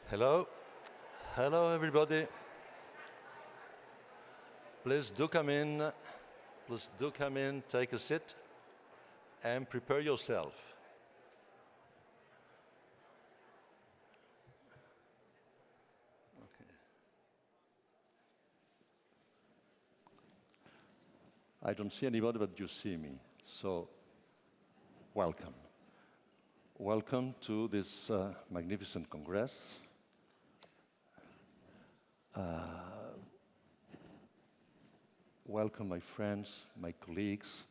Hello. Hello, everybody. Please do come in. Please do come in, take a seat, and prepare yourself. Okay. I don't see anybody, but you see me. So, welcome. Welcome to this magnificent congress. Welcome, my friends, my colleagues,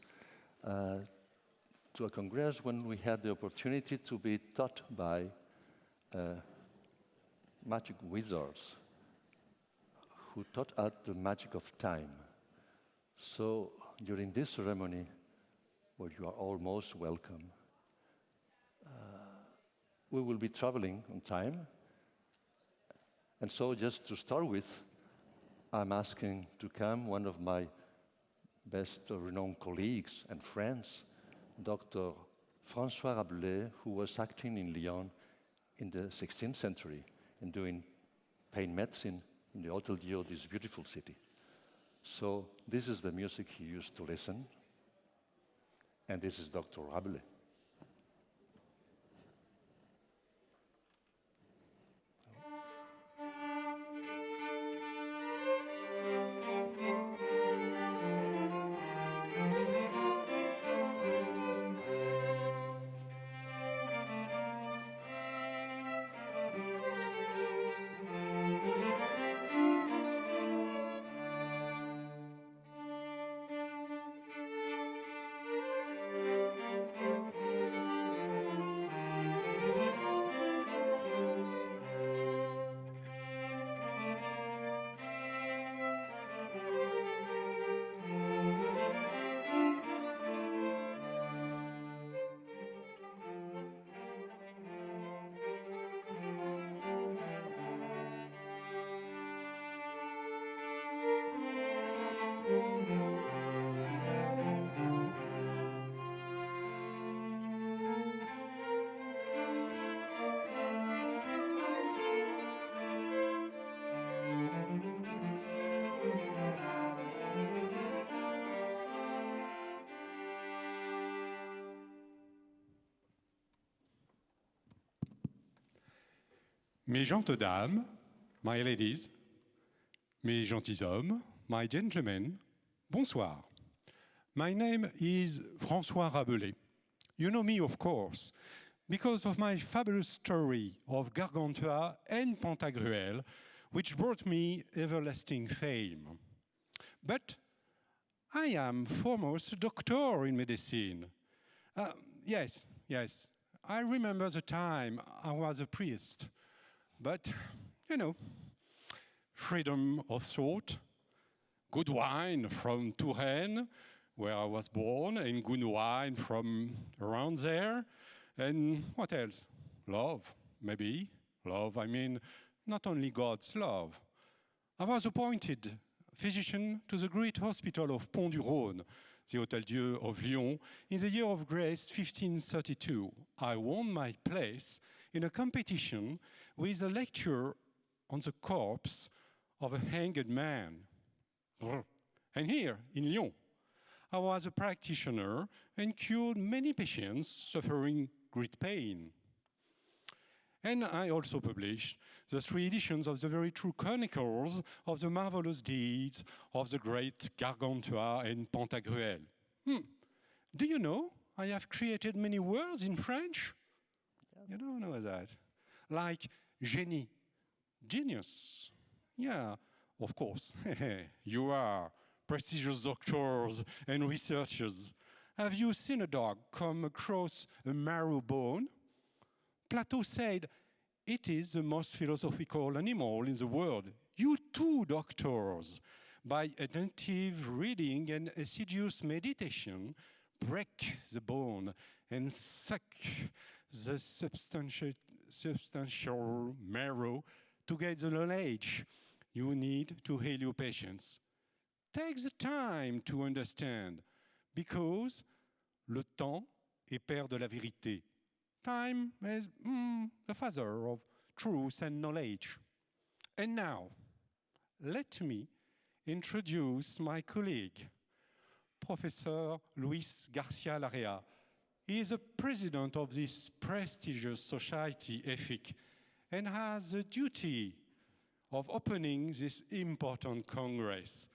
to a congress when we had the opportunity to be taught by magic wizards who taught us the magic of time. So during this ceremony, where you are all most welcome, we will be traveling on time. And so just to start with, I'm asking to come one of my best renowned colleagues and friends, Dr. François Rabelais, who was acting in Lyon in the 16th century and doing pain medicine in the Hôtel Dieu, this beautiful city. So this is the music he used to listen, and this is Dr. Rabelais. Mes gentes dames, my ladies, mes gentilshommes, my gentlemen, bonsoir. My name is François Rabelais. You know me, of course, because of my fabulous story of Gargantua and Pantagruel, which brought me everlasting fame. But I am foremost a doctor in medicine. Yes, I remember the time I was a priest. But, you know, freedom of thought, good wine from Touraine, where I was born, and good wine from around there. And what else? Love, maybe. Love, I mean, not only God's love. I was appointed physician to the great hospital of Pont-du-Rhône, the Hôtel Dieu of Lyon, in the year of grace 1532. I won my place in a competition with a lecture on the corpse of a hanged man. And here, in Lyon, I was a practitioner and cured many patients suffering great pain. And I also published the 3 editions of the very true chronicles of the marvelous deeds of the great Gargantua and Pantagruel. Do you know I have created many words in French? Yeah. You don't know that. Like génie, genius. Yeah, of course. You are prestigious doctors and researchers. Have you seen a dog come across a marrow bone? Plato said, it is the most philosophical animal in the world. You too, doctors, by attentive reading and assiduous meditation, break the bone and suck the substantial marrow to get the knowledge you need to heal your patients. Take the time to understand, because le temps est père de la vérité. Time is the father of truth and knowledge. And now, let me introduce my colleague, Professor Luis Garcia Larrea. He is the president of this prestigious society, EFIC, and has the duty of opening this important congress.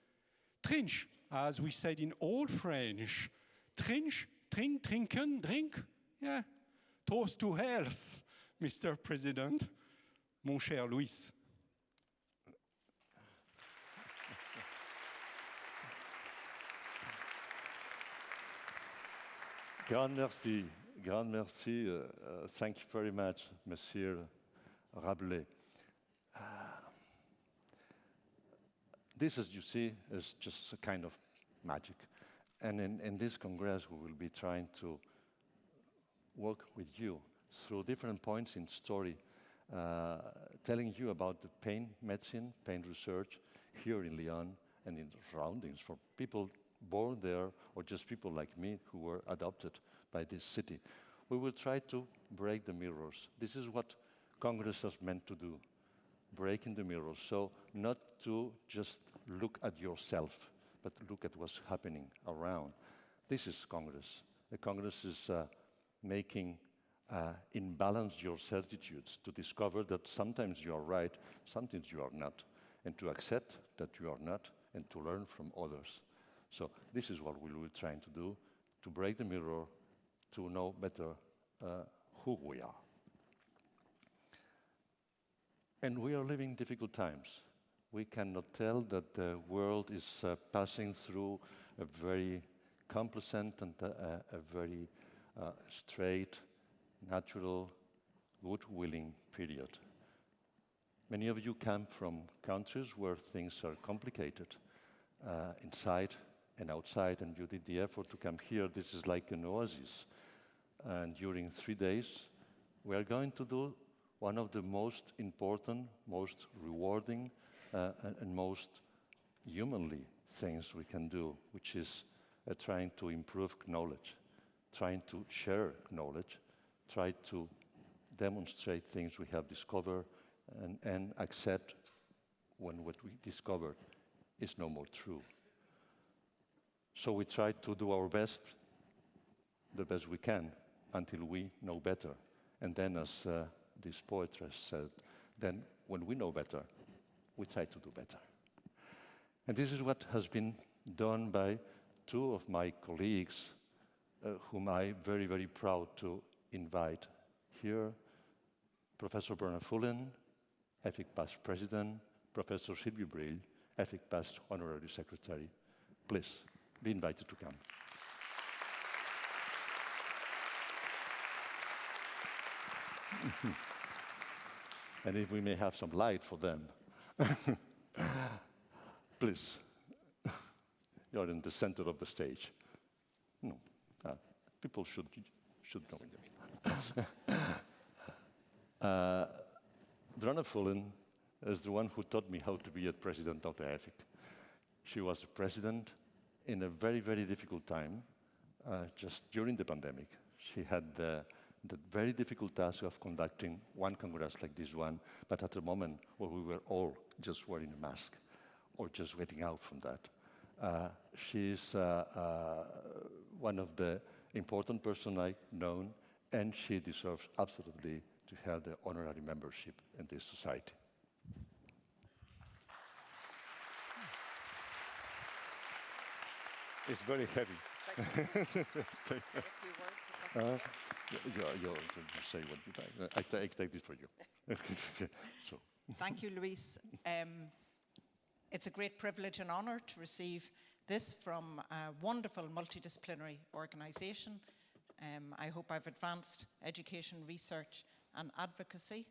Trinch, as we said in Old French, trinch, drink, trinken, drink. Yeah. Toast to health, Mr. President, mon cher Luis. Grand merci, grand merci. Thank you very much, Monsieur Rabelais. This, as you see, is just a kind of magic. And in this Congress, we will be trying to work with you through different points in story, telling you about the pain medicine, pain research here in Lyon and in the surroundings for people born there or just people like me who were adopted by this city. We will try to break the mirrors. This is what Congress is meant to do, breaking the mirrors. So not to just look at yourself, but look at what's happening around. This is Congress. The Congress is making imbalance your certitudes to discover that sometimes you are right, sometimes you are not, and to accept that you are not, and to learn from others. So this is what we will be trying to do, to break the mirror, to know better who we are. And we are living difficult times. We cannot tell that the world is passing through a very complacent and a very straight, natural, good-willing period. Many of you come from countries where things are complicated, inside and outside, and you did the effort to come here. This is like an oasis. And during 3 days, we are going to do one of the most important, most rewarding, and most humanly things we can do, which is trying to improve knowledge, trying to share knowledge, try to demonstrate things we have discovered, and accept when what we discovered is no more true. So we try to do our best, the best we can, until we know better. And then, as this poetress said, then when we know better, we try to do better. And this is what has been done by two of my colleagues, whom I'm very, very proud to invite here, Professor Bernard Fullen, EFIC past president, Professor Sylvie Brill, EFIC past honorary secretary. Please, be invited to come. And if we may have some light for them. Please. You're in the center of the stage. No, people should know. Bernard Fullen is the one who taught me how to be a president of the EFIC. She was a president in a very, very difficult time, just during the pandemic. She had the very difficult task of conducting one congress like this one, but at a moment where we were all just wearing a mask or just getting out from that. She's one of the important persons I've known, and she deserves absolutely to have the honorary membership in this society. It's very heavy. You say what you like. I take this for you. So. Thank you, Luis. It's a great privilege and honor to receive this from a wonderful multidisciplinary organization. I hope I've advanced education, research, and advocacy.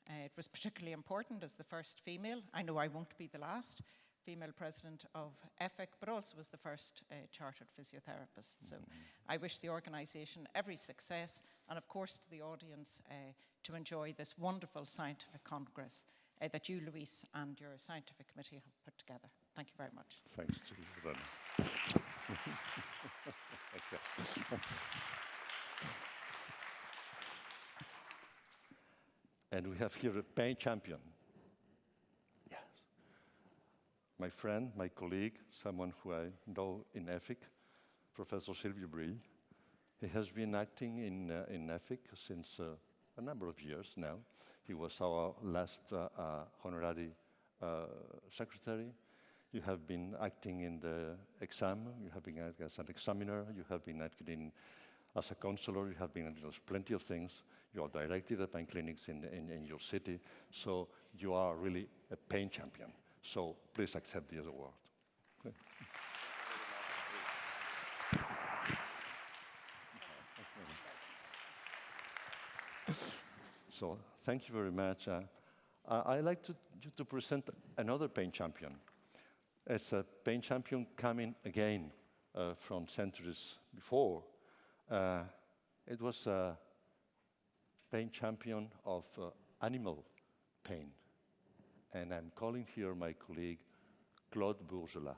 It was particularly important as the first female. I know I won't be the last female president of EFIC, but also was the first chartered physiotherapist. So I wish the organization every success, and of course to the audience to enjoy this wonderful scientific congress that you, Luis, and your scientific committee have put together. Thank you very much. Thanks to you, Rana. And we have here a pain champion. Yes. My friend, my colleague, someone who I know in EFIC, Professor Sylvie Brill. He has been acting in EFIC since a number of years now. He was our last honorary secretary. You have been acting in the exam. You have been acting as an examiner. You have been acting as a counselor. You have been acting as plenty of things. You are directed at pain clinics in your city. So you are really a pain champion. So please accept this award. Okay. So thank you very much. I'd like to present another pain champion. It's a pain champion coming again from centuries before. It was a pain champion of animal pain. And I'm calling here my colleague, Claude Bourgelat.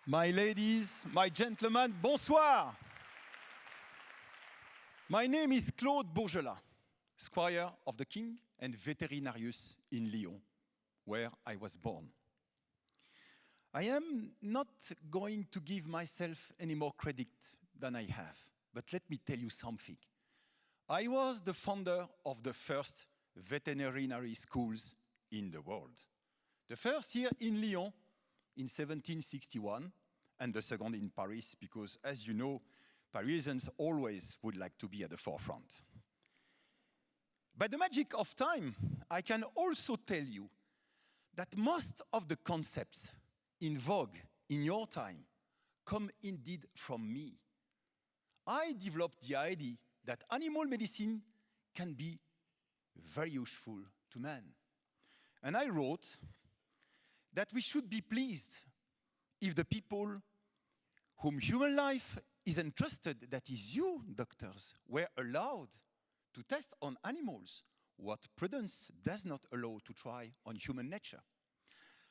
My ladies, my gentlemen, bonsoir. My name is Claude Bourgelat, Squire of the King and Veterinarius in Lyon, where I was born. I am not going to give myself any more credit than I have, but let me tell you something. I was the founder of the first veterinary schools in the world. The first here in Lyon in 1761, and the second in Paris, because as you know, Parisians always would like to be at the forefront. By the magic of time, I can also tell you that most of the concepts in vogue in your time come indeed from me. I developed the idea that animal medicine can be very useful to man. And I wrote that we should be pleased if the people whom human life is entrusted, that is you, doctors, were allowed to test on animals what prudence does not allow to try on human nature.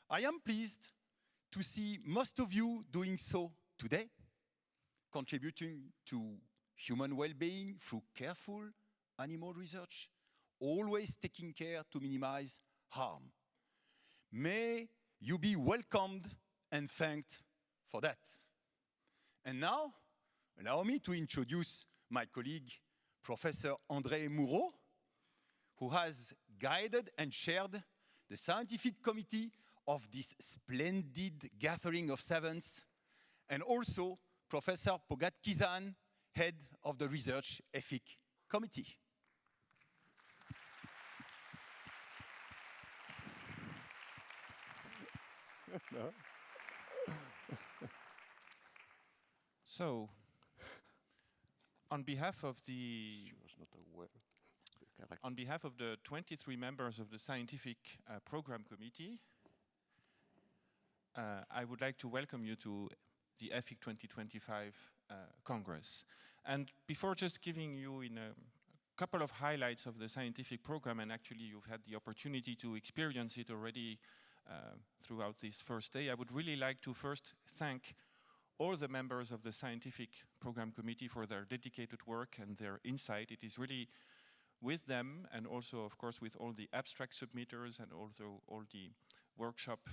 I am pleased to see most of you doing so today, contributing to human well-being through careful animal research, always taking care to minimize harm. May you be welcomed and thanked for that. And now, allow me to introduce my colleague, Professor André Moureau, who has guided and chaired the scientific committee of this splendid gathering of savants, and also Professor Pogat-Kizan, head of the research ethic committee. No. So, on behalf of She was not aware. on behalf of the 23 members of the Scientific Program Committee, I would like to welcome you to the EFIC 2025 Congress. And before just giving you in a couple of highlights of the scientific program, and actually you've had the opportunity to experience it already throughout this first day, I would really like to first thank all the members of the Scientific Program Committee for their dedicated work and their insight. It is really with them, and also, of course, with all the abstract submitters and also all the workshop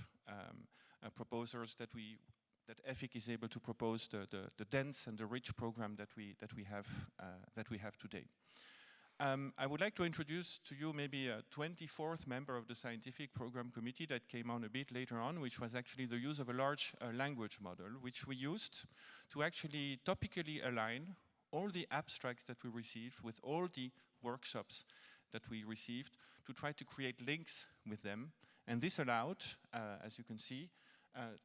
proposers that EFIC is able to propose the dense and the rich program that we have today. I would like to introduce to you maybe a 24th member of the Scientific Program Committee that came on a bit later on, which was actually the use of a large language model, which we used to actually topically align all the abstracts that we received with all the workshops that we received to try to create links with them. And this allowed, as you can see,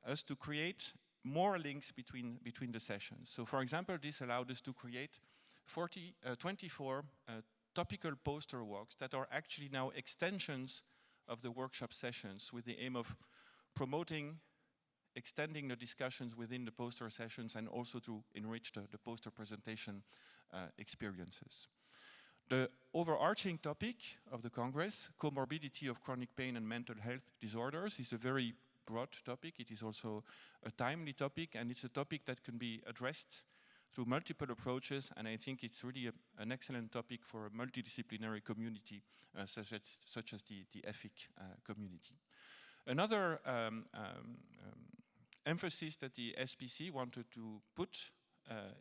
us to create more links between the sessions. So for example, this allowed us to create 24 topical poster walks that are actually now extensions of the workshop sessions with the aim of promoting, extending the discussions within the poster sessions and also to enrich the poster presentation experiences. The overarching topic of the Congress, comorbidity of chronic pain and mental health disorders, is a very broad topic. It is also a timely topic, and it's a topic that can be addressed through multiple approaches, and I think it's really an excellent topic for a multidisciplinary community such as the EFIC community. Another emphasis that the SPC wanted to put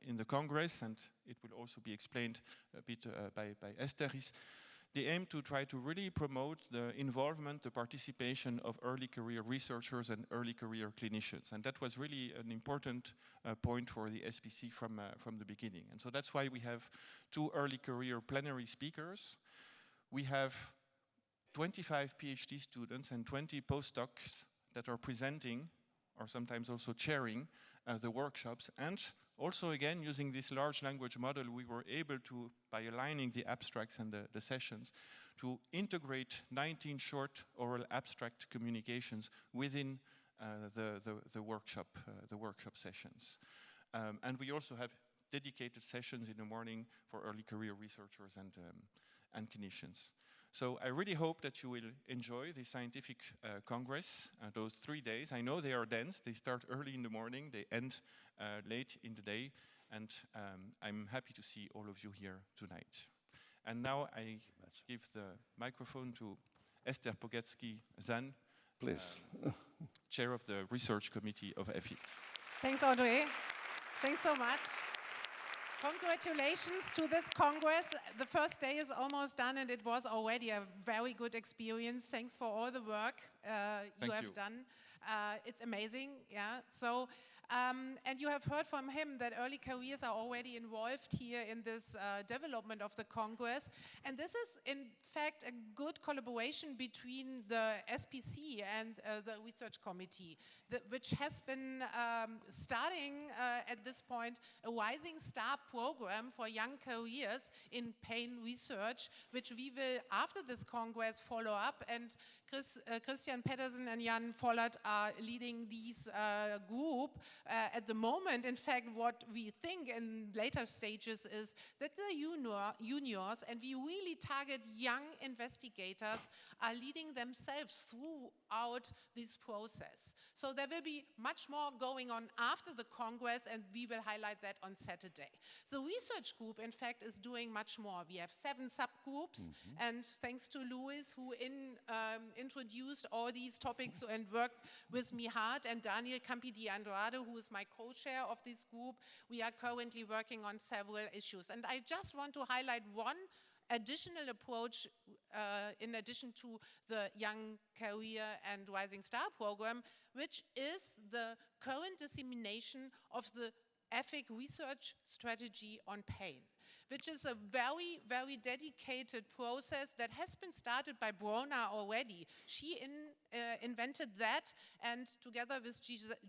in the Congress, and it will also be explained a bit by Esther, is the aim to try to really promote the involvement, the participation of early career researchers and early career clinicians. And that was really an important point for the SPC from the beginning. And so that's why we have 2 early career plenary speakers. We have 25 PhD students and 20 postdocs that are presenting or sometimes also chairing the workshops. And also, again, using this large language model, we were able to, by aligning the abstracts and the sessions, to integrate 19 short oral abstract communications within the workshop sessions. And we also have dedicated sessions in the morning for early career researchers and clinicians. So I really hope that you will enjoy the scientific congress, those 3 days. I know they are dense. They start early in the morning. They end late in the day. And I'm happy to see all of you here tonight. And now I give the microphone to Esther Pogatsky-Zan, Please. chair of the research committee of EFIC. Thanks, André. Thanks so much. Congratulations to this Congress. The first day is almost done, and it was already a very good experience. Thanks for all the work you have done. It's amazing, yeah. So, and you have heard from him that early careers are already involved here in this development of the Congress. And this is, in fact, a good collaboration between the SPC and the research committee, which has been starting at this point a Rising Star program for young careers in pain research, which we will, after this Congress, follow up. And Christian Pedersen and Jan Vollert are leading these group. At the moment, in fact, what we think in later stages is that the juniors, and we really target young investigators, are leading themselves throughout this process. So there will be much more going on after the Congress, and we will highlight that on Saturday. The research group, in fact, is doing much more. We have 7 subgroups, and thanks to Luis, who introduced all these topics and worked with me hard, and Daniel Campi di Andrade, who is my co-chair of this group. We are currently working on several issues. And I just want to highlight one additional approach in addition to the Young Career and Rising Star program, which is the current dissemination of the ethic research strategy on pain, which is a very, very dedicated process that has been started by Brona already. She invented that, and together with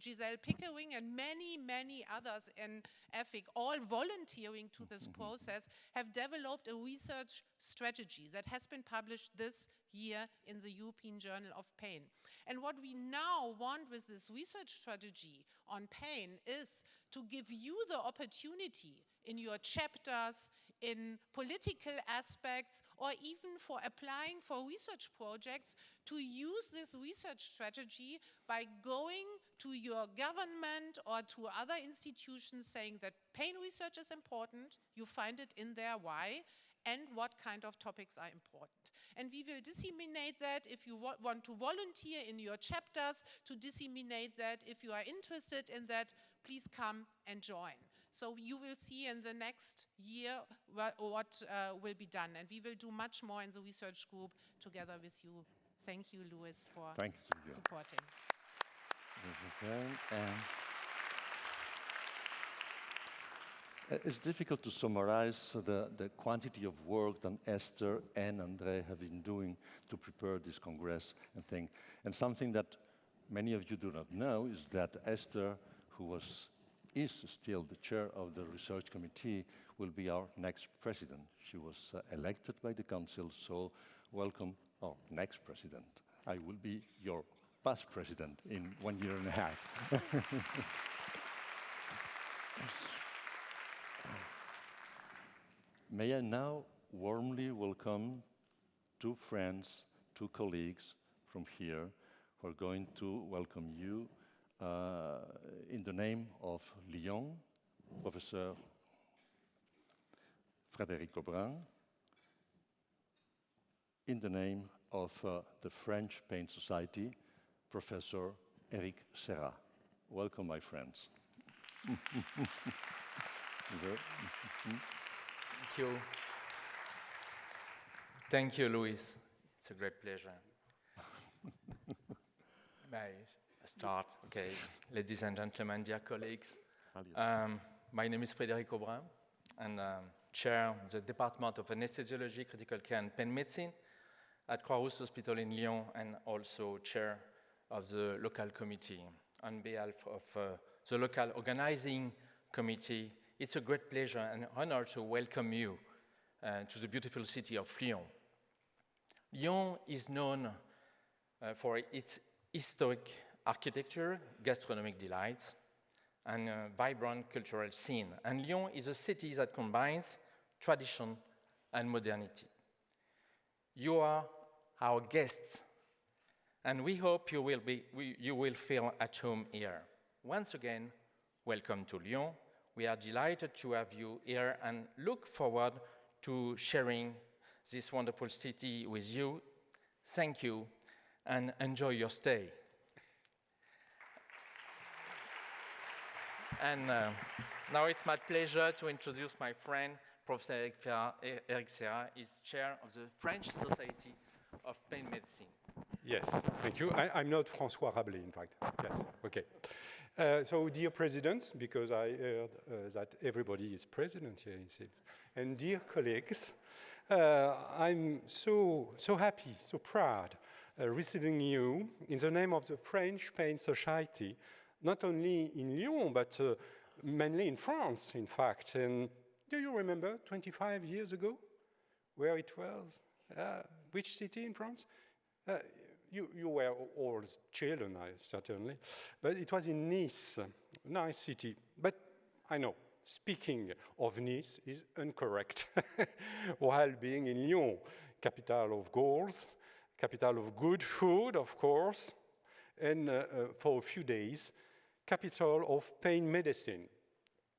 Giselle Pickering and many, many others in ethic, all volunteering to this process, have developed a research strategy that has been published this year in the European Journal of Pain. And what we now want with this research strategy on pain is to give you the opportunity in your chapters, in political aspects, or even for applying for research projects, to use this research strategy by going to your government or to other institutions saying that pain research is important, you find it in there, why, and what kind of topics are important. And we will disseminate that if you want to volunteer in your chapters, to disseminate that. If you are interested in that, please come and join. So you will see in the next year what will be done. And we will do much more in the research group together with you. Thank you, Louis, for supporting. It's difficult to summarize the quantity of work that Esther and André have been doing to prepare this Congress and thing. And something that many of you do not know is that Esther, who is still the chair of the research committee, will be our next president. She was elected by the council, so welcome our next president. I will be your past president in 1 year and a half. May I now warmly welcome two friends, two colleagues from here who are going to welcome you in the name of Lyon, Professor Frédéric Aubrin, in the name of the French Pain Society, Professor Eric Serra. Welcome, my friends. Thank you. Thank you, Louis. It's a great pleasure. May I start? Okay. Ladies and gentlemen, dear colleagues, my name is Frédéric Aubrin, and I'm chair of the Department of Anesthesiology, Critical Care and Pain Medicine at Croix-Rousse Hospital in Lyon, and also chair of the local committee. On behalf of the local organizing committee, it's a great pleasure and honor to welcome you to the beautiful city of Lyon. Lyon is known for its historic architecture, gastronomic delights, and a vibrant cultural scene. And Lyon is a city that combines tradition and modernity. You are our guests, and we hope you will feel at home here. Once again, welcome to Lyon. We are delighted to have you here and look forward to sharing this wonderful city with you. Thank you, and enjoy your stay. And now it's my pleasure to introduce my friend, Professor Eric Serra. He's chair of the French Society of Pain Medicine. Yes, thank you. I'm not François Rabelais, in fact. Yes, okay. So, dear presidents, because I heard that everybody is president here, and dear colleagues, I'm so happy, so proud receiving you in the name of the French Pain Society, not only in Lyon, but mainly in France, in fact. And do you remember 25 years ago where it was? Which city in France? You were all children, certainly, but it was in Nice, nice city. But I know, speaking of Nice is incorrect, while being in Lyon, capital of goals, capital of good food, of course, and for a few days, capital of pain medicine.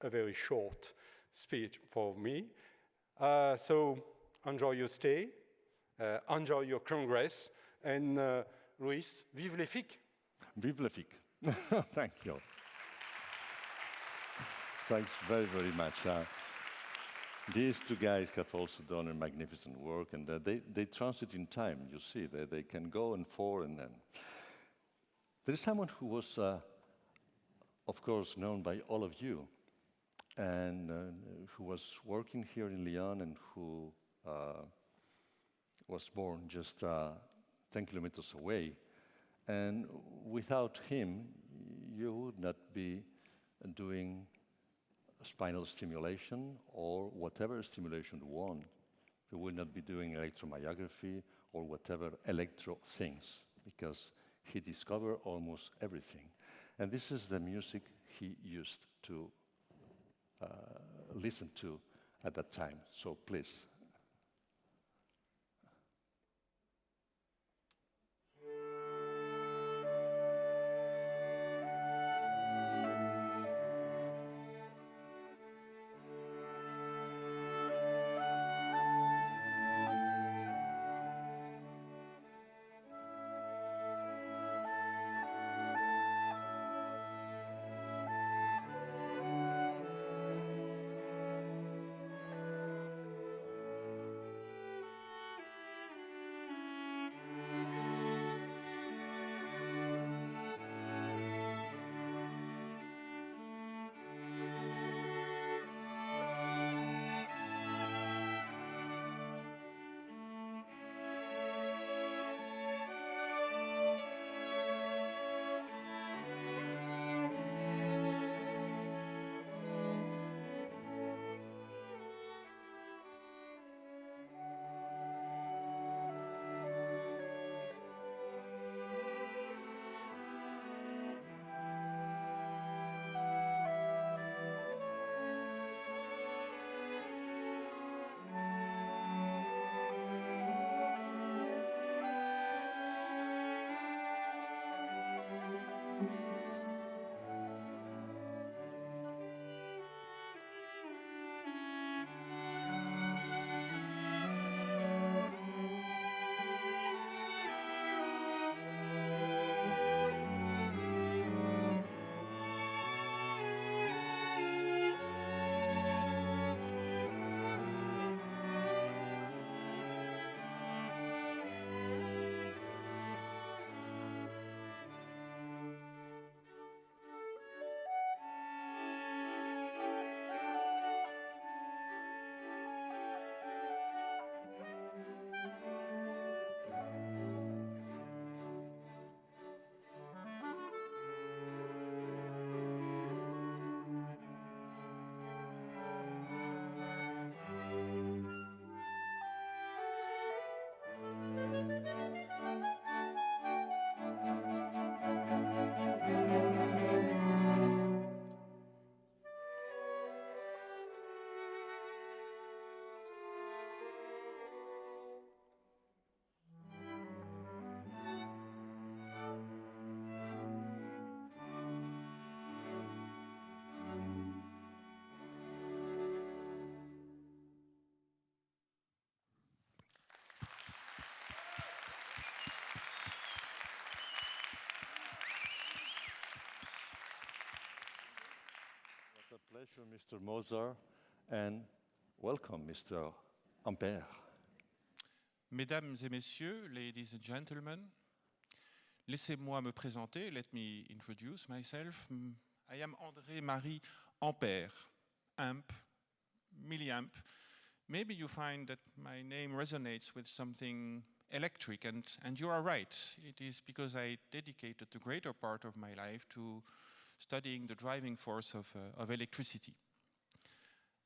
A very short speech for me. So enjoy your stay, enjoy your congress, and Louis, vive les FIC. Vive les FIC. Thank you. Thanks very, very much. These two guys have also done a magnificent work, and they transit in time. You see, they can go and forth, and then there is someone who was, of course, known by all of you, and who was working here in Lyon, and who was born just 10 kilometers away. And without him, you would not be doing spinal stimulation or whatever stimulation you want. You would not be doing electromyography or whatever electro things, because he discovered almost everything. And this is the music he used to listen to at that time. So please. What a pleasure, Mr. Mozart, and welcome, Mr. Ampère. Mesdames et messieurs, ladies and gentlemen, laissez-moi me présenter. Let me introduce myself. I am André-Marie Ampère, amp, milliamp. Maybe you find that my name resonates with something electric, and you are right. It is because I dedicated the greater part of my life to studying the driving force of electricity.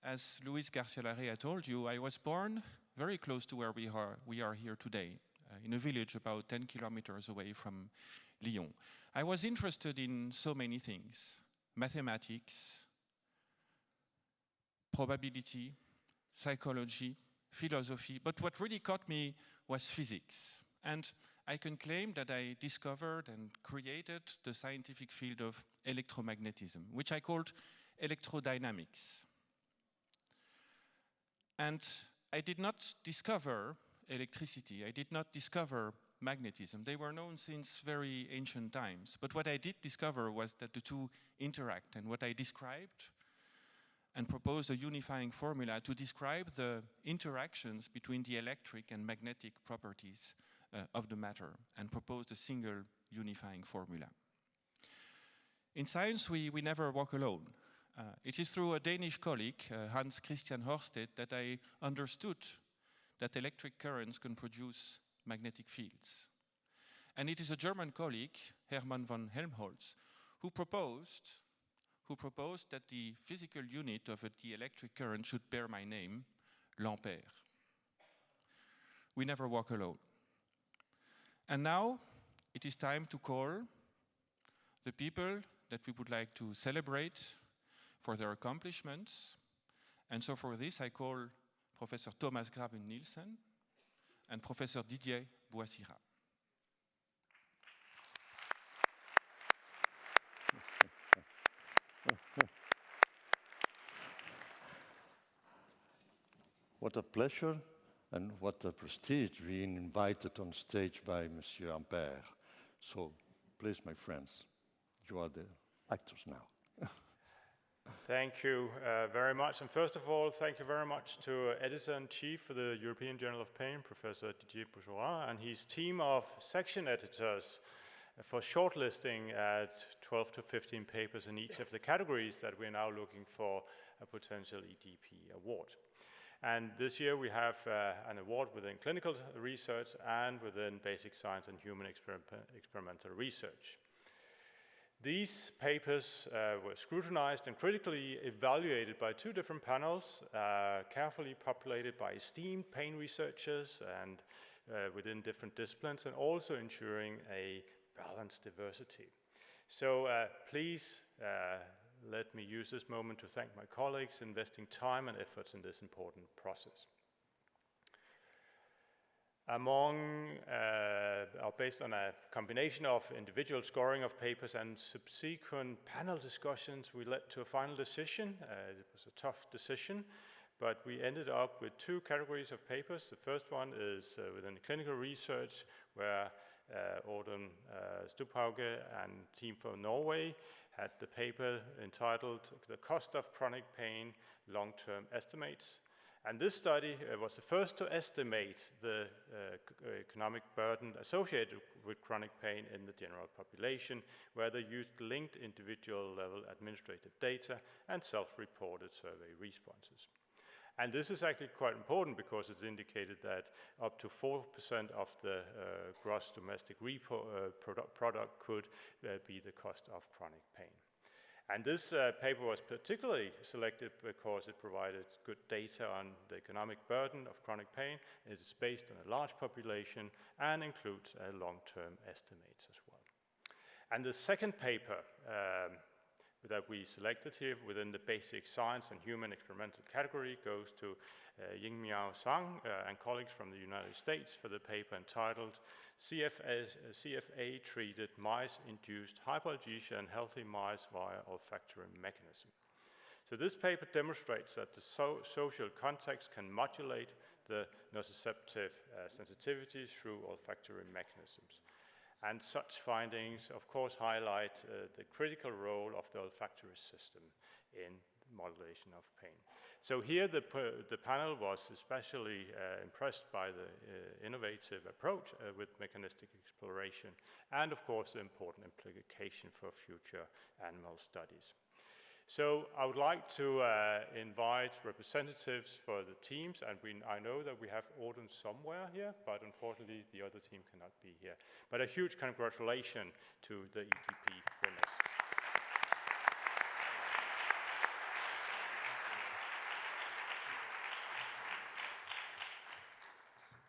As Luis Garcia-Larrea told you, I was born very close to where we are here today, in a village about 10 kilometers away from Lyon. I was interested in so many things: mathematics, probability, psychology, philosophy, but what really caught me was physics. And I can claim that I discovered and created the scientific field of electromagnetism, which I called electrodynamics. And I did not discover electricity, I did not discover magnetism. They were known since very ancient times. But what I did discover was that the two interact, and what I described and proposed a unifying formula to describe the interactions between the electric and magnetic properties of the matter, and proposed a single unifying formula. In science, we never walk alone. It is through a Danish colleague, Hans Christian Hørsted, that I understood that electric currents can produce magnetic fields. And it is a German colleague, Hermann von Helmholtz, who proposed that the physical unit of the electric current should bear my name, l'ampère. We never walk alone. And now it is time to call the people that we would like to celebrate for their accomplishments. And so for this, I call Professor Thomas Graben-Nielsen and Professor Didier Boissira. What a pleasure and what a prestige being invited on stage by Monsieur Ampère. So please, my friends, you are the actors now. Thank you very much. And first of all, thank you very much to Editor-in-Chief for the European Journal of Pain, Professor Didier Boissira, and his team of section editors for shortlisting at 12 to 15 papers in each of the categories that we're now looking for a potential EDP award. And this year we have an award within clinical research and within basic science and human experimental research. These papers were scrutinized and critically evaluated by two different panels, carefully populated by esteemed pain researchers and within different disciplines, and also ensuring a balanced diversity. So please let me use this moment to thank my colleagues investing time and efforts in this important process. Based on a combination of individual scoring of papers and subsequent panel discussions, we led to a final decision. It was a tough decision, but we ended up with two categories of papers. The first one is within clinical research, where Auden Stuphauge and team from Norway had the paper entitled "The Cost of Chronic Pain, Long-Term Estimates." And this study was the first to estimate the economic burden associated with chronic pain in the general population, where they used linked individual level administrative data and self-reported survey responses. And this is actually quite important because it's indicated that up to 4% of the gross domestic product could be the cost of chronic pain. And this paper was particularly selected because it provided good data on the economic burden of chronic pain. It is based on a large population and includes long-term estimates as well. And the second paper that we selected here within the basic science and human experimental category goes to Yingmiao Zhang and colleagues from the United States for the paper entitled CFA-treated mice-induced hyperalgesia in healthy mice via olfactory mechanism. So this paper demonstrates that the social context can modulate the nociceptive sensitivity through olfactory mechanisms. And such findings, of course, highlight the critical role of the olfactory system in modulation of pain. So here the panel was especially impressed by the innovative approach with mechanistic exploration and, of course, the important implication for future animal studies. So I would like to invite representatives for the teams, and I know that we have Auden somewhere here, but unfortunately the other team cannot be here. But a huge congratulations to the EDP winners.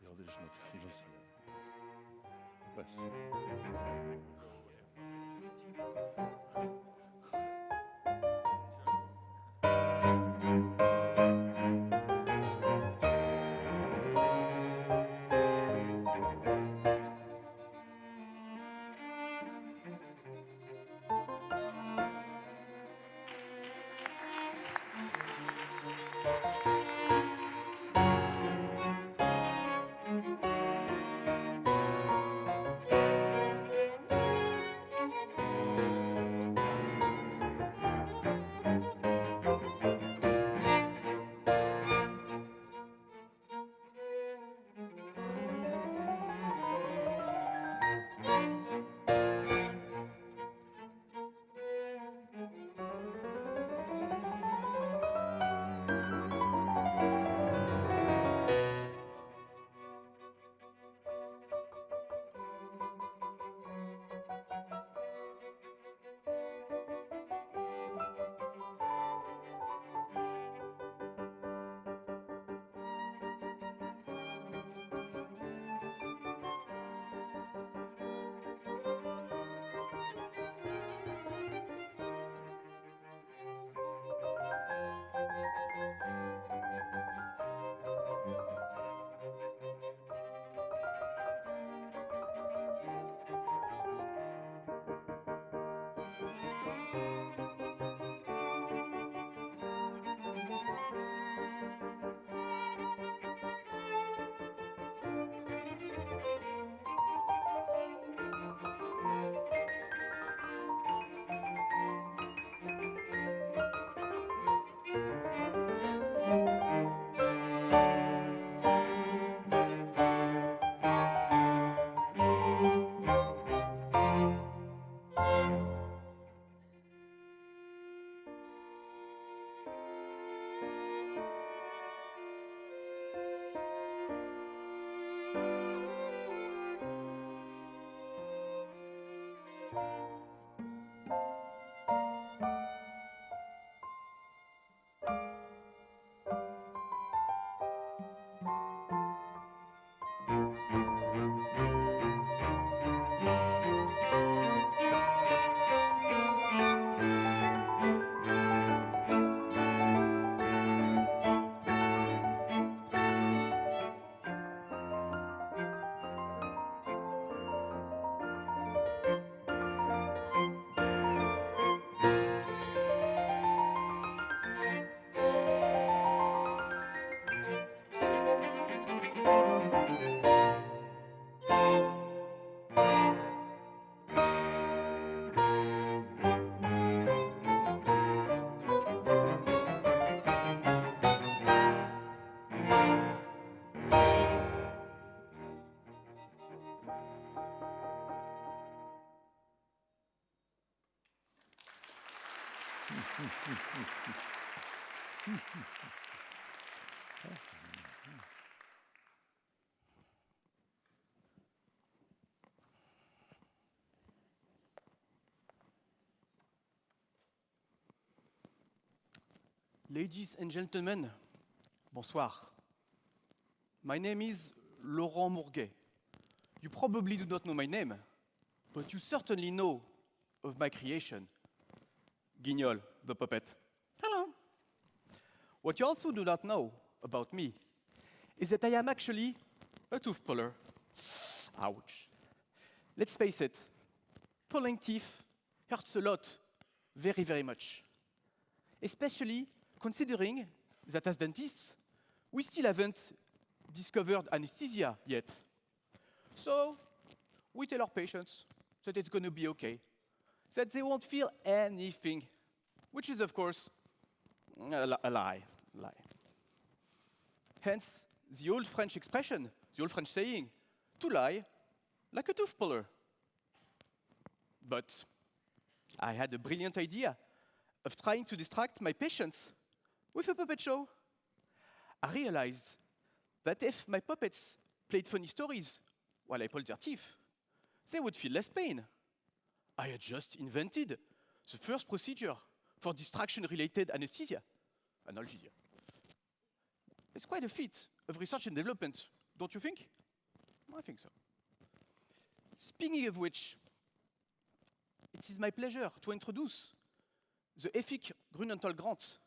The other is not here. Bless. Ladies and gentlemen, bonsoir. My name is Laurent Mourguet. You probably do not know my name, but you certainly know of my creation, Guignol, the puppet. Hello. What you also do not know about me is that I am actually a tooth puller. Ouch. Let's face it, pulling teeth hurts a lot, very, very much. Especially considering that as dentists, we still haven't discovered anesthesia yet. So we tell our patients that it's going to be okay, that they won't feel anything, which is, of course, a lie. Hence, the old French expression, the old French saying, to lie like a tooth puller. But I had a brilliant idea of trying to distract my patients with a puppet show. I realized that if my puppets played funny stories while I pulled their teeth, they would feel less pain. I had just invented the first procedure for distraction-related anesthesia, analgesia. It's quite a feat of research and development, don't you think? I think so. Speaking of which, it is my pleasure to introduce the EFIC Grunenthal Grant,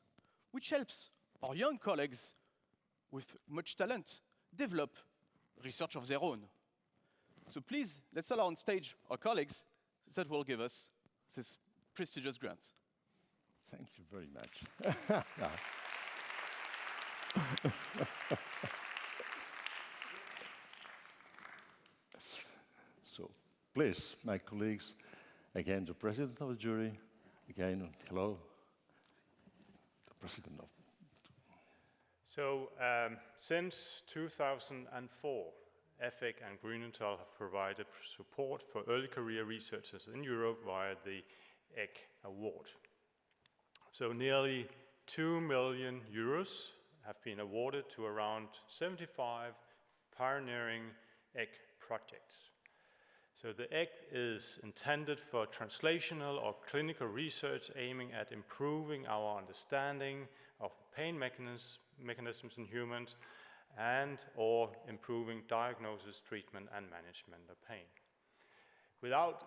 which helps our young colleagues with much talent develop research of their own. So please, let's allow on stage our colleagues that will give us this prestigious grant. Thank you very much. So, please, my colleagues, again, the president of the jury, again, hello, the president of. So, since 2004, EFIC and Grunenthal have provided support for early career researchers in Europe via the ECK Award. So nearly 2 million euros have been awarded to around 75 pioneering ECK projects. So the ECK is intended for translational or clinical research aiming at improving our understanding of the pain mechanisms in humans and or improving diagnosis, treatment, and management of pain. Without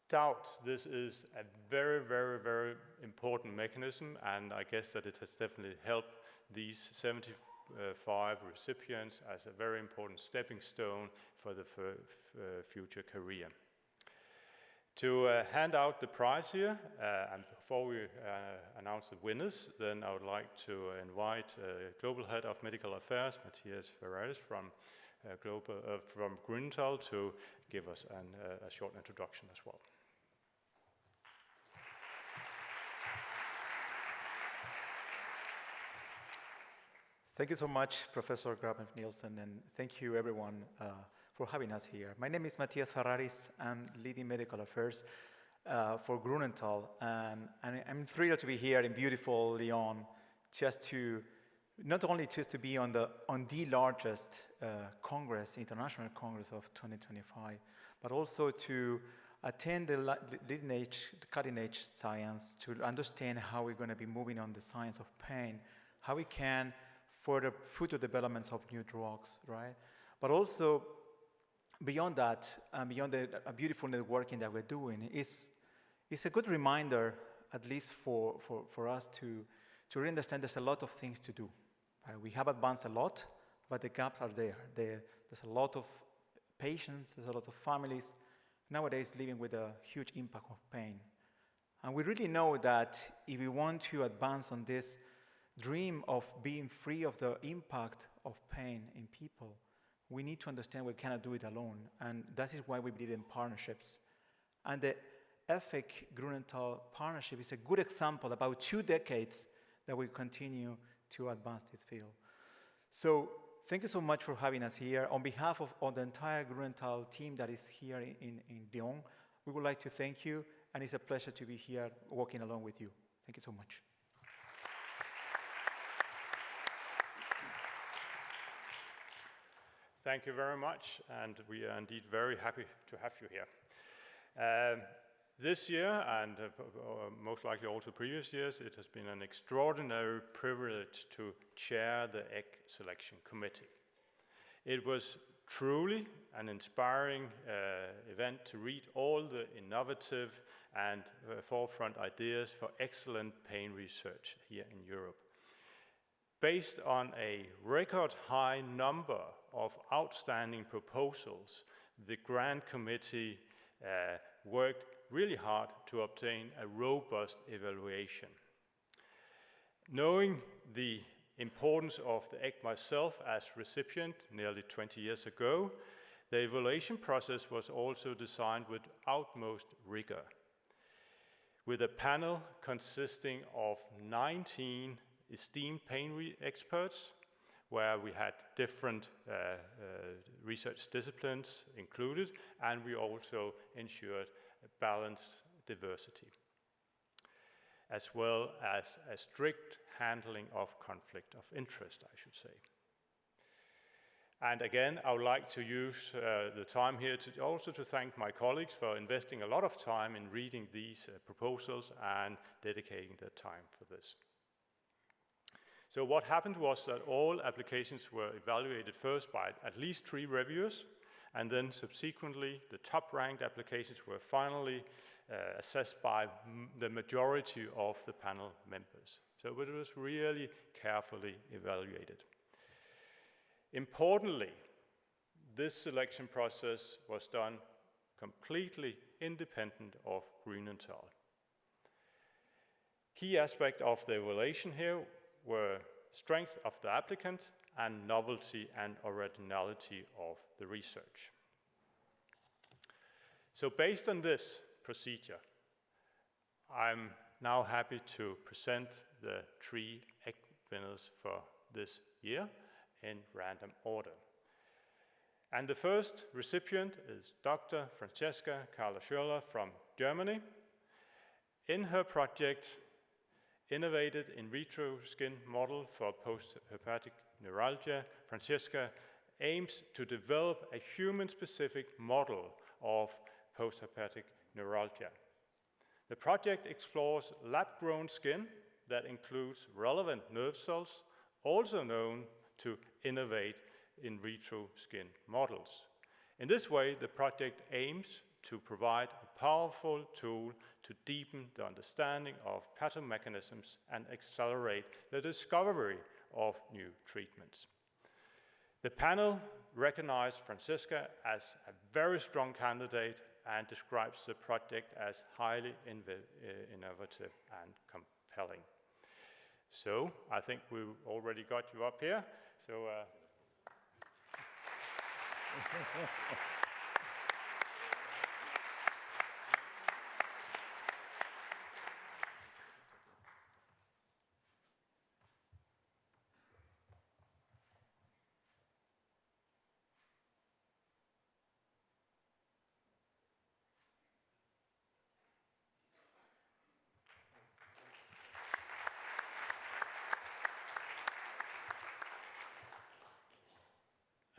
doubt, this is a very, very, very important mechanism, and I guess that it has definitely helped these 75 recipients as a very important stepping stone for the future career. To hand out the prize here, and before we announce the winners, then I would like to invite Global Head of Medical Affairs, Matthias Ferraris from Grunenthal, to give us a short introduction as well. Thank you so much, Professor Graben-Nielsen, and thank you everyone for having us here. My name is Matthias Ferraris. I'm leading medical affairs for Grunenthal, and I'm thrilled to be here in beautiful Lyon, not only to be on the largest congress, international congress of 2025, but also to attend the cutting edge science, to understand how we're going to be moving on the science of pain, how we can further future developments of new drugs, right? But also, beyond that, beyond the beautiful networking that we're doing, it's a good reminder, at least for us, to really understand there's a lot of things to do. Right? We have advanced a lot, but the gaps are there. There's a lot of patients, there's a lot of families nowadays living with a huge impact of pain. And we really know that if we want to advance on this dream of being free of the impact of pain in people, we need to understand we cannot do it alone. And that is why we believe in partnerships. And the EFIC Grunenthal partnership is a good example, about 2 decades that we continue to advance this field. So thank you so much for having us here. On behalf of the entire Grunenthal team that is here in Lyon, we would like to thank you, and it's a pleasure to be here working along with you. Thank you so much. Thank you very much, and we are indeed very happy to have you here. This year, and most likely also previous years, it has been an extraordinary privilege to chair the egg selection committee. It was truly an inspiring event to read all the innovative and forefront ideas for excellent pain research here in Europe. Based on a record high number of outstanding proposals, the Grant Committee worked really hard to obtain a robust evaluation. Knowing the importance of the egg myself as recipient nearly 20 years ago, the evaluation process was also designed with utmost rigor, with a panel consisting of 19 esteemed pain experts, where we had different research disciplines included, and we also ensured a balanced diversity, as well as a strict handling of conflict of interest, I should say. And again, I would like to use the time here to also to thank my colleagues for investing a lot of time in reading these proposals and dedicating their time for this. So what happened was that all applications were evaluated first by at least 3 reviewers, and then subsequently the top-ranked applications were finally assessed by the majority of the panel members. So it was really carefully evaluated. Importantly, this selection process was done completely independent of Grünenthal. Key aspect of the evaluation here were strength of the applicant and novelty and originality of the research. So based on this procedure, I'm now happy to present the 3 egg winners for this year in random order. And the first recipient is Dr. Francesca Carla-Schürler from Germany. In her project, Innovated in vitro skin model for post-herpetic neuralgia, Francesca aims to develop a human-specific model of post-herpetic neuralgia. The project explores lab-grown skin that includes relevant nerve cells, also known to innovate in vitro skin models. In this way, the project aims to provide a powerful tool to deepen the understanding of pathomechanisms and accelerate the discovery of new treatments. The panel recognized Francesca as a very strong candidate and describes the project as highly innovative and compelling. So I think we already got you up here. So.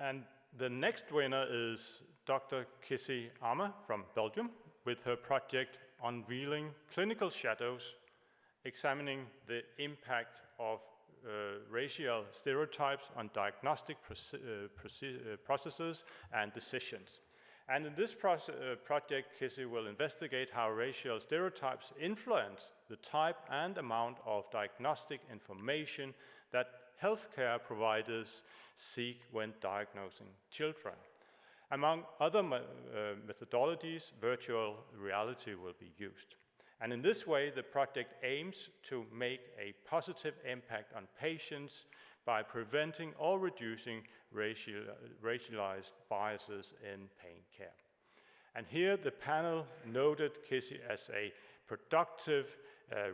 And the next winner is Dr. Kissy Arme from Belgium with her project Unveiling Clinical Shadows, examining the impact of racial stereotypes on diagnostic processes and decisions. And in this project, Kissy will investigate how racial stereotypes influence the type and amount of diagnostic information that healthcare providers seek when diagnosing children. Among other methodologies, virtual reality will be used. And in this way, the project aims to make a positive impact on patients by preventing or reducing racialized biases in pain care. And here the panel noted Kissy as a productive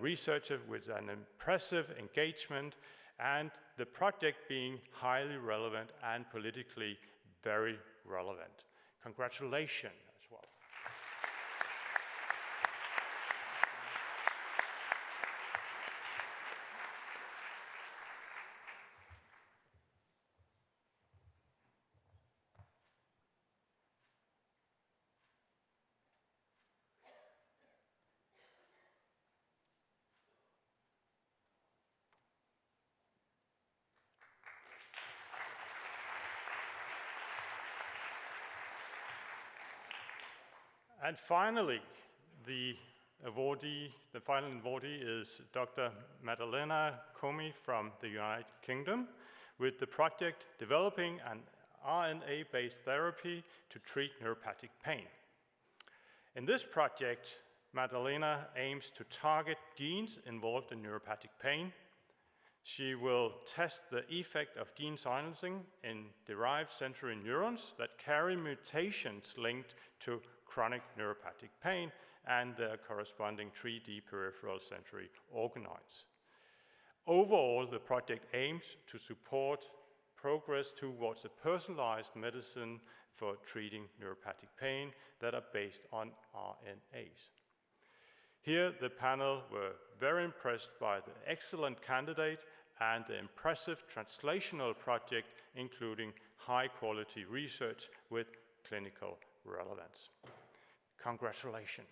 researcher with an impressive engagement, and the project being highly relevant and politically very relevant. Congratulations as well. And finally, the final awardee is Dr. Maddalena Comey from the United Kingdom with the project developing an RNA-based therapy to treat neuropathic pain. In this project, Maddalena aims to target genes involved in neuropathic pain. She will test the effect of gene silencing in derived sensory neurons that carry mutations linked to chronic neuropathic pain and their corresponding 3D peripheral sensory organoids. Overall, the project aims to support progress towards a personalized medicine for treating neuropathic pain that are based on RNAs. Here, the panel were very impressed by the excellent candidate and the impressive translational project, including high-quality research with clinical relevance. Congratulations.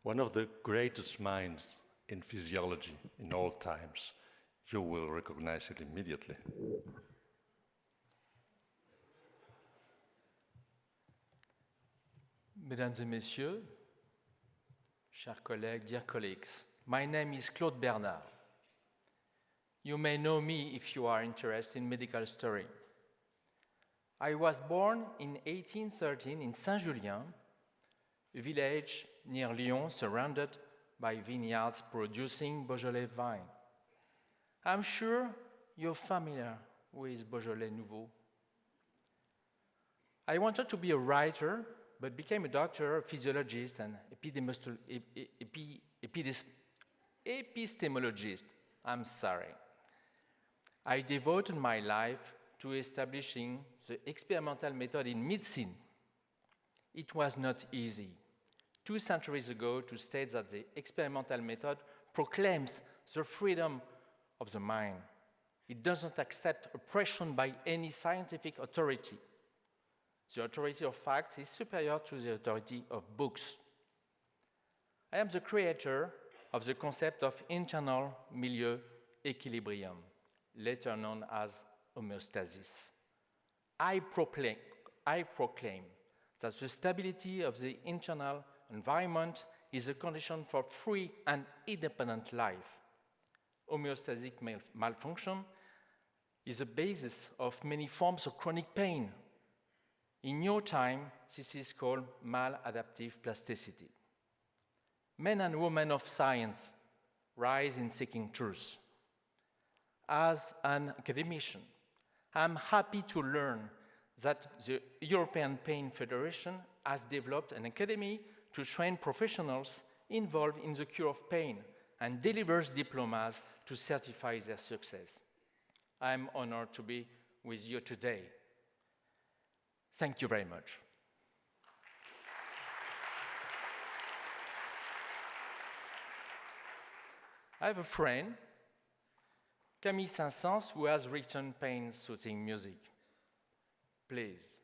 One of the greatest minds in physiology in all times. You will recognize it immediately. Mesdames et messieurs, chers collègues, dear colleagues, my name is Claude Bernard. You may know me if you are interested in medical story. I was born in 1813 in Saint-Julien, a village near Lyon surrounded by vineyards producing Beaujolais wine. I'm sure you're familiar with Beaujolais Nouveau. I wanted to be a writer, but became a doctor, a physiologist, and epistemologist. I'm sorry. I devoted my life to establishing the experimental method in medicine. It was not easy. 2 centuries ago, to state that the experimental method proclaims the freedom of the mind. It does not accept oppression by any scientific authority. The authority of facts is superior to the authority of books. I am the creator of the concept of internal milieu equilibrium, later known as homeostasis. I proclaim that the stability of the internal environment is a condition for free and independent life. Homeostatic malfunction is the basis of many forms of chronic pain. In your time, this is called maladaptive plasticity. Men and women of science rise in seeking truth. As an academician, I'm happy to learn that the European Pain Federation has developed an academy to train professionals involved in the cure of pain and delivers diplomas to certify their success. I'm honored to be with you today. Thank you very much. I have a friend, Camille Saint-Saëns, who has written pain-soothing music. Please.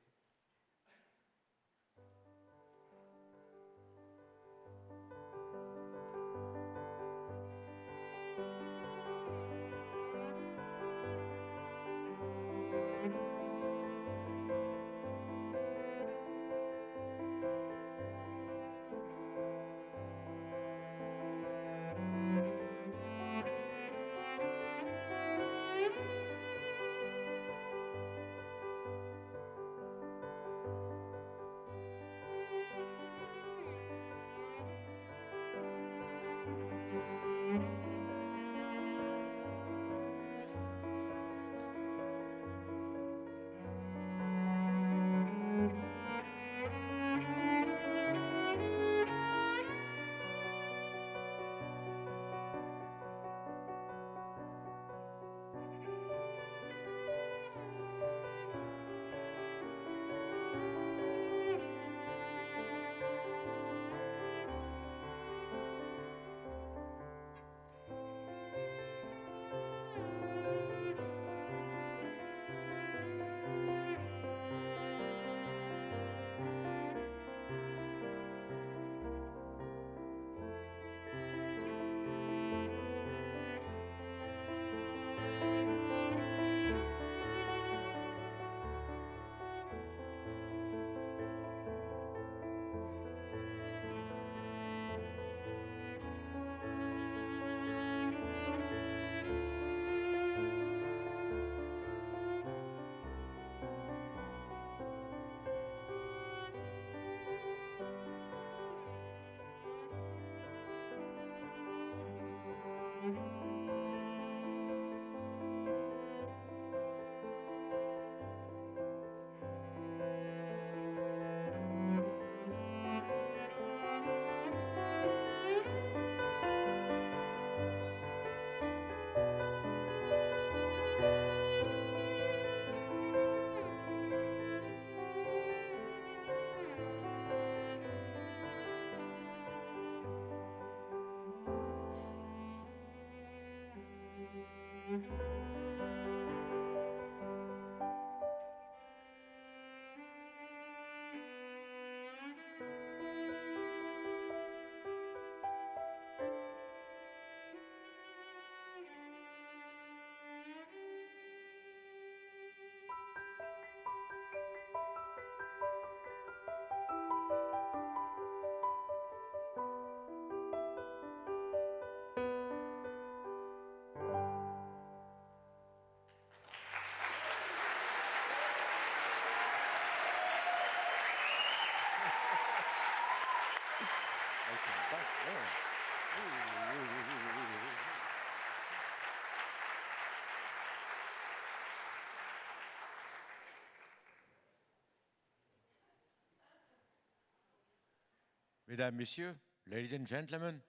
Mesdames, Messieurs, ladies and gentlemen,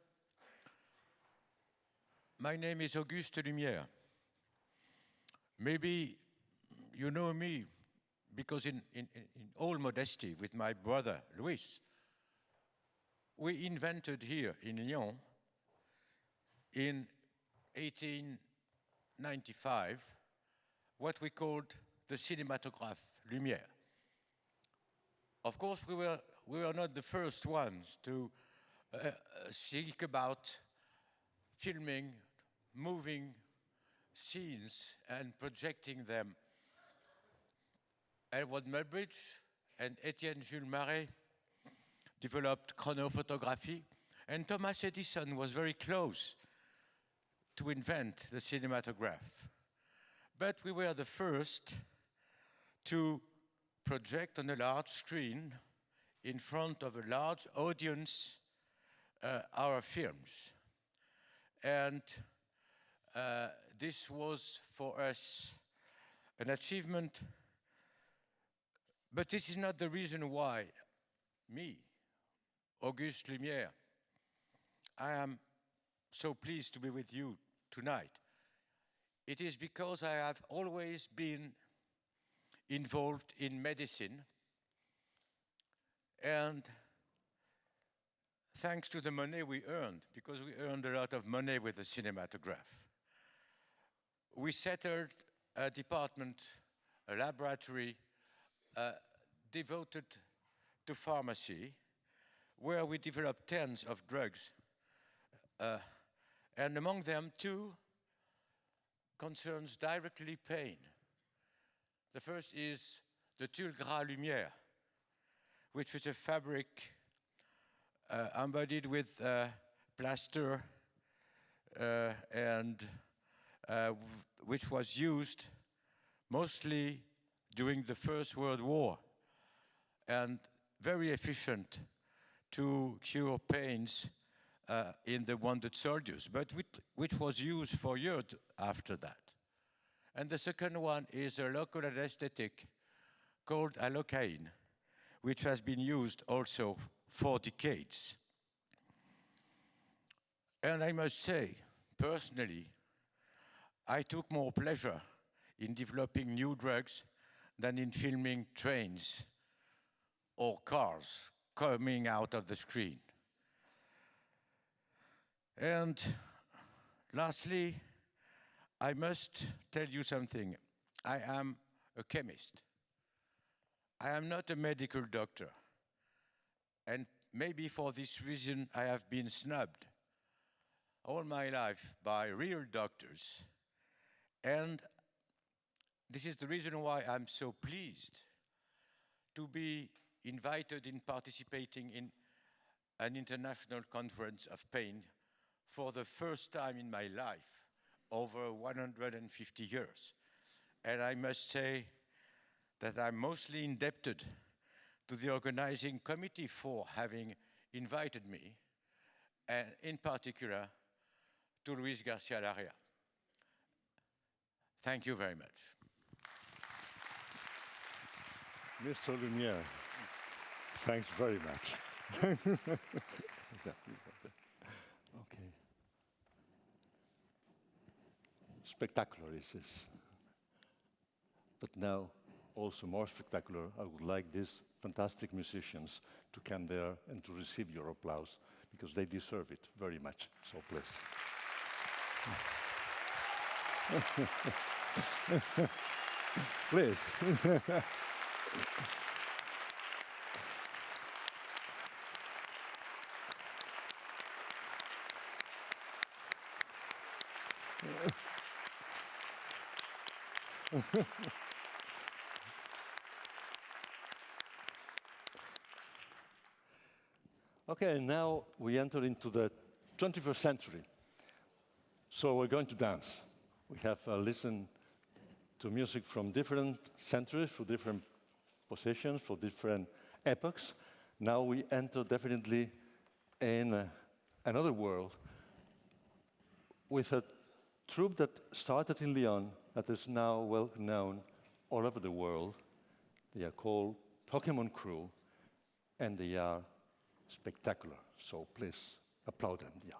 my name is Auguste Lumière. Maybe you know me because in all modesty, with my brother Louis, we invented here in Lyon in 1895 what we called the cinématographe Lumière. Of course, we were not the first ones to think about filming, moving scenes and projecting them Edward Muybridge and Etienne Jules Marais developed chronophotography, and Thomas Edison was very close to invent the cinematograph. But we were the first to project on a large screen in front of a large audience our films. And this was for us an achievement, but this is not the reason why me, Auguste Lumière, I am so pleased to be with you tonight. It is because I have always been involved in medicine, and thanks to the money we earned, because we earned a lot of money with the cinematograph, we settled a department, a laboratory devoted to pharmacy, where we developed tens of drugs, and among them two concerns directly pain. The first is the tulle gras lumière, which is a fabric embodied with plaster and which was used mostly during the First World War and very efficient to cure pains in the wounded soldiers, but which was used for years after that. And the second one is a local anesthetic called allocaine, which has been used also for decades. And I must say, personally, I took more pleasure in developing new drugs than in filming trains or cars coming out of the screen. And lastly, I must tell you something. I am a chemist. I am not a medical doctor. And maybe for this reason I have been snubbed all my life by real doctors. And this is the reason why I'm so pleased to be invited in participating in an international conference of pain for the first time in my life, over 150 years. And I must say that I'm mostly indebted to the organizing committee for having invited me, and in particular to Luis Garcia Larrea. Thank you very much. Mr. Lumière, thanks very much. Okay. Spectacular is this. But now, also more spectacular, I would like these fantastic musicians to come there and to receive your applause, because they deserve it very much. So please. Please. Okay, now we enter into the 21st century. So we're going to dance. We have listened to music from different centuries, for different positions, for different epochs. Now we enter definitely in another world with a troupe that started in Lyon that is now well known all over the world. They are called Pokemon Crew, and they are spectacular. So please applaud them. Yeah.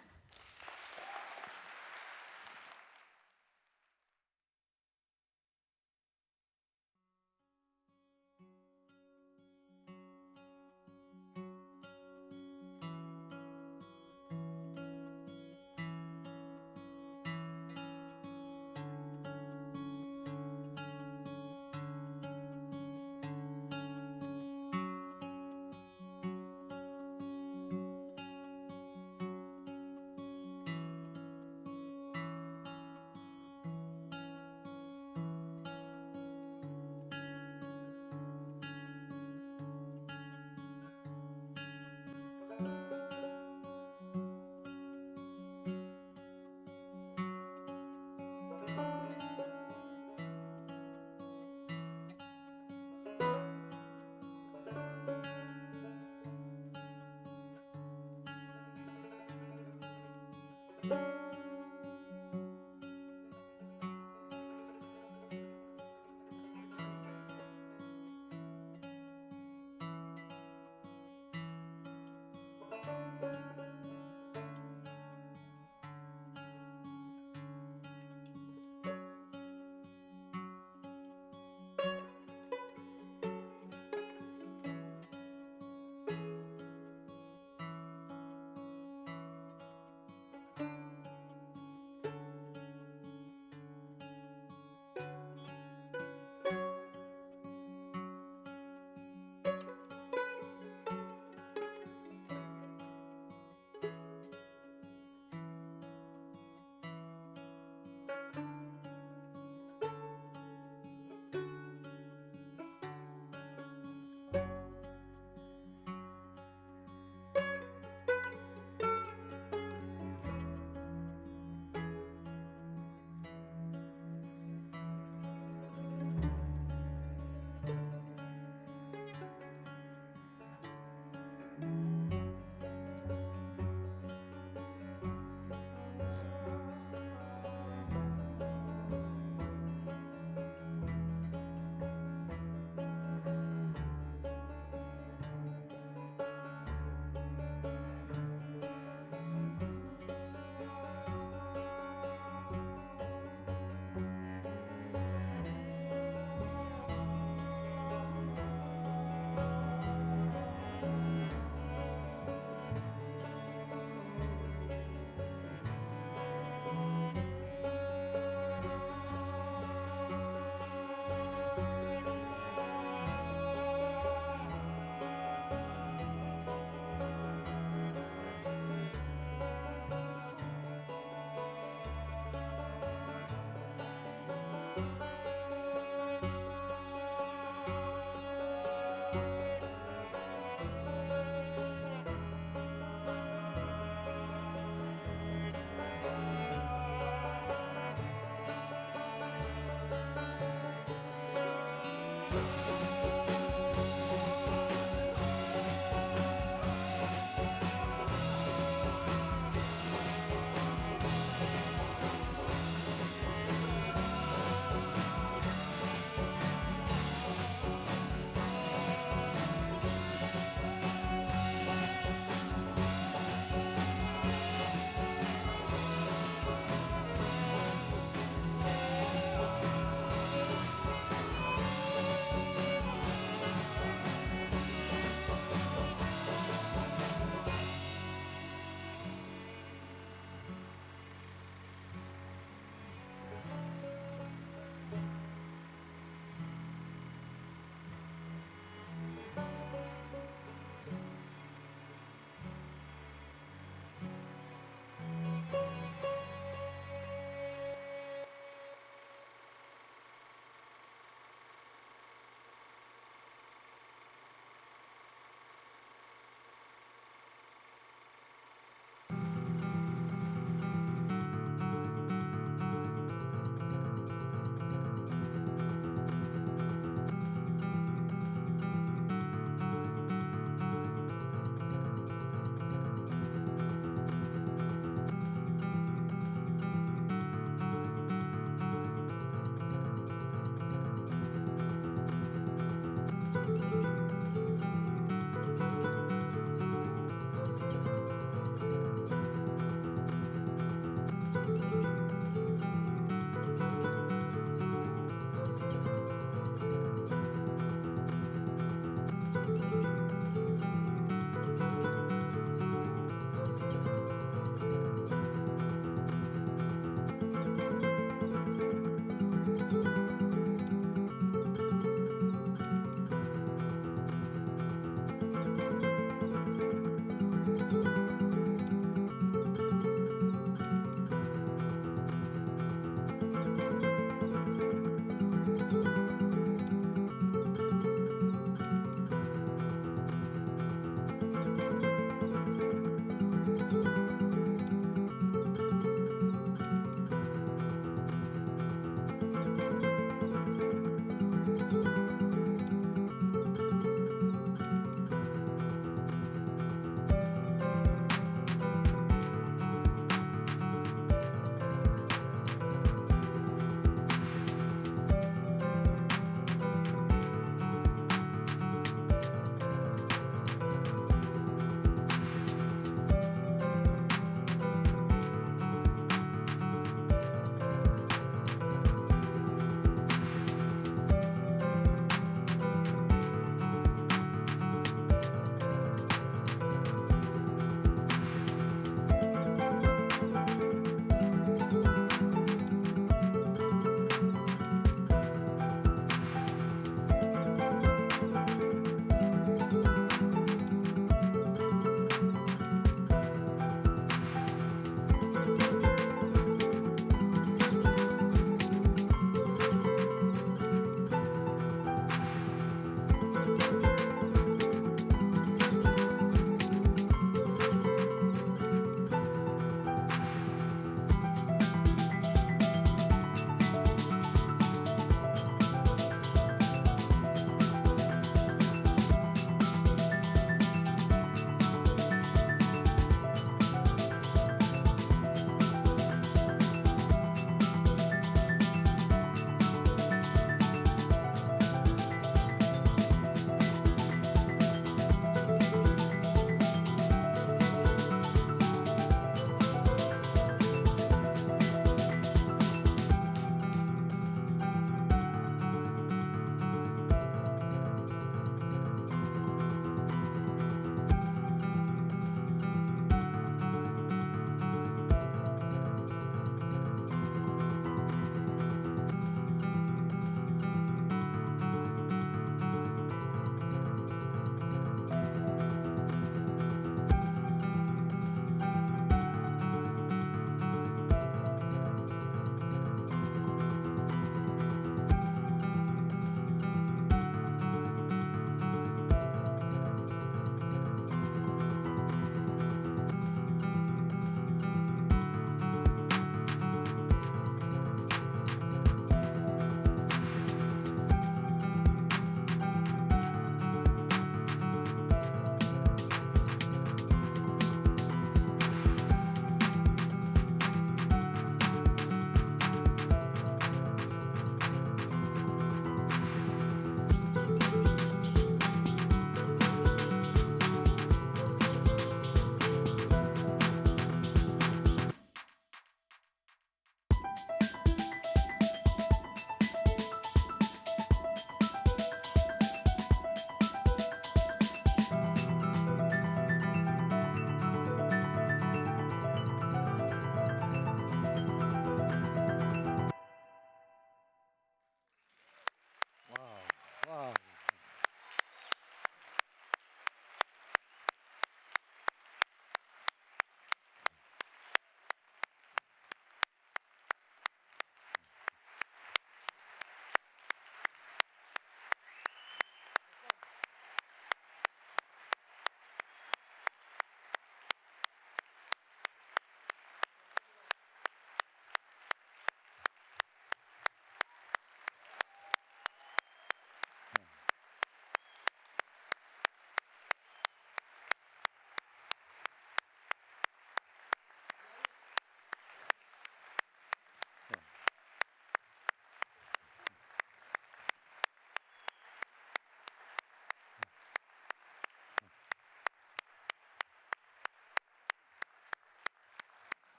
Ah.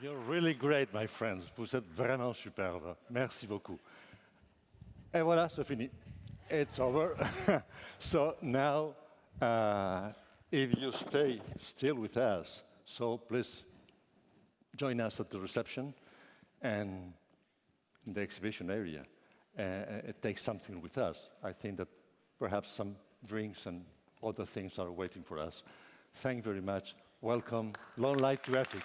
You're really great, my friends. Vous êtes vraiment superbe. Merci beaucoup. Et voilà, c'est fini. It's over. So now, if you stay still with us, so please join us at the reception and in the exhibition area. Take something with us. I think that perhaps some drinks and other things are waiting for us. Thank you very much. Welcome. Long life to EFIC.